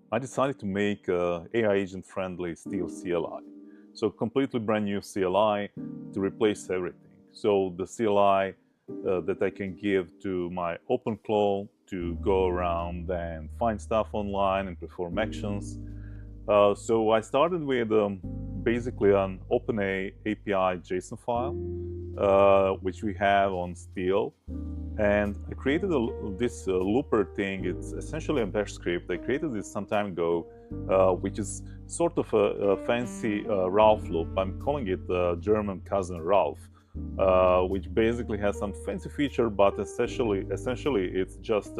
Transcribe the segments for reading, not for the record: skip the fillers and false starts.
I decided to make AI agent-friendly Steel CLI. So completely brand new CLI to replace everything. So the CLI that I can give to my OpenClaw to go around and find stuff online and perform actions. So I started with basically an OpenAPI JSON file, which we have on Steel. And I created this looper thing. It's essentially a bash script. I created this some time ago, which is sort of a fancy Ralph loop. I'm calling it German cousin Ralph, which basically has some fancy feature, but essentially it's just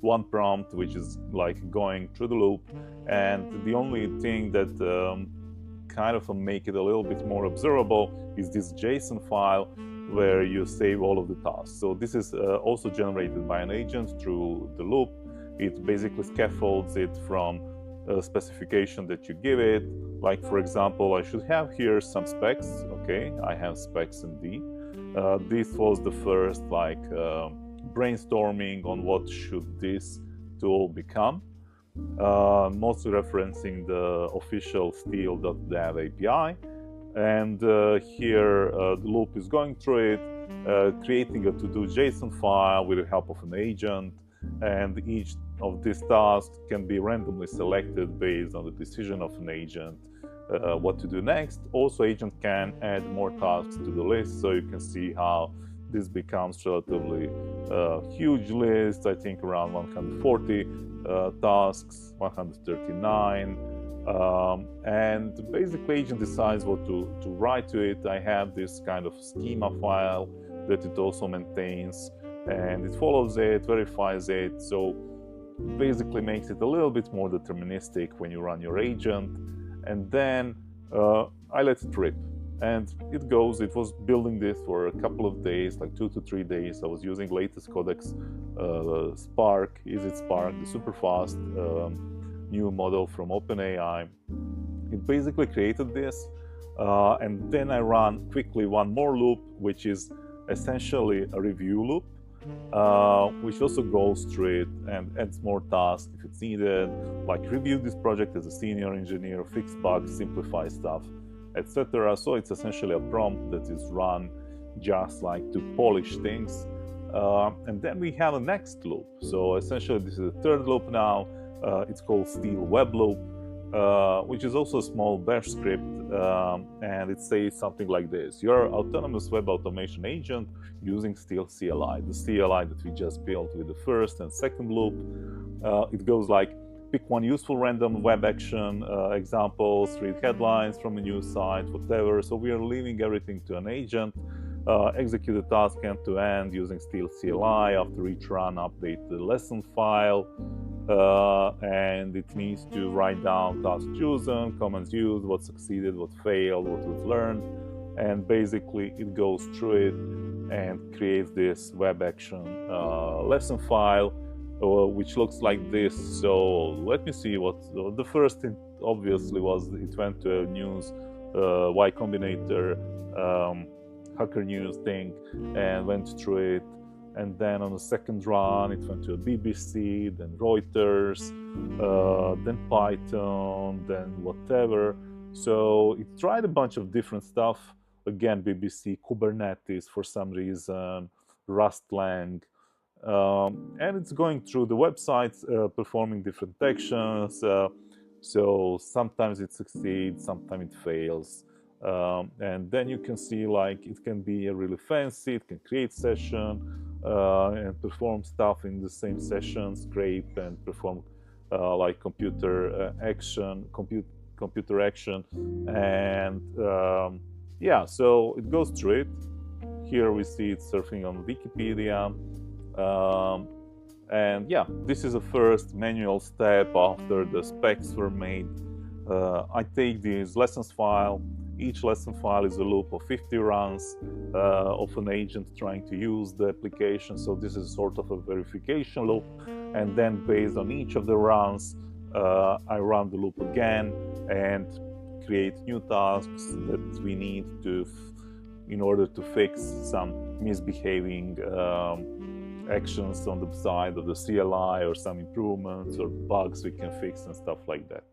one prompt, which is like going through the loop. And the only thing that kind of make it a little bit more observable is this JSON file where you save all of the tasks. So this is also generated by an agent through the loop. It basically scaffolds it from a specification that you give it. Like, for example, I should have here some specs. Okay, I have specs in D. This was the first brainstorming on what should this tool become. Mostly referencing the official steel.dev API. And here the loop is going through it, creating a to-do JSON file with the help of an agent, and each of these tasks can be randomly selected based on the decision of an agent what to do next. Also, agent can add more tasks to the list, so you can see how this becomes relatively huge list. I think around 140 tasks, 139. And basically agent decides what to write to it. I have this kind of schema file that it also maintains, and it follows it, verifies it, so basically makes it a little bit more deterministic when you run your agent. And then I let it rip, and it goes. It was building this for a couple of days, like 2 to 3 days. I was using latest codecs, Spark, Spark, the super fast new model from OpenAI. It basically created this, and then I ran quickly one more loop, which is essentially a review loop, which also goes through it and adds more tasks if it's needed, like review this project as a senior engineer, fix bugs, simplify stuff, etc. So it's essentially a prompt that is run just like to polish things. And then we have a next loop. So essentially this is the third loop now. It's called Steel Web Loop, which is also a small bash script, and it says something like this: your autonomous web automation agent using Steel CLI, the CLI that we just built with the first and second loop. It goes like, pick one useful random web action, examples, read headlines from a news site, whatever. So we are leaving everything to an agent. Execute the task end to end using Steel CLI. After each run, update the lesson file, and it needs to write down tasks chosen, comments used, what succeeded, what failed, what was learned, and basically it goes through it and creates this web action lesson file, which looks like this. So let me see what the first thing obviously was. It went to a news Y Combinator Hacker News thing and went through it. And then on the second run, it went to a BBC, then Reuters, then Python, then whatever. So it tried a bunch of different stuff. Again, BBC, Kubernetes for some reason, Rustlang. And it's going through the websites, performing different actions. So sometimes it succeeds, sometimes it fails. And then you can see like it can be really fancy, it can create session and perform stuff in the same session, scrape and perform like computer action, and yeah, so it goes through it. Here we see it surfing on Wikipedia, and yeah, this is the first manual step after the specs were made. I take this lessons file. Each lesson file is a loop of 50 runs of an agent trying to use the application. So this is sort of a verification loop. And then based on each of the runs, I run the loop again and create new tasks that we need to, in order to fix some misbehaving actions on the side of the CLI or some improvements or bugs we can fix and stuff like that.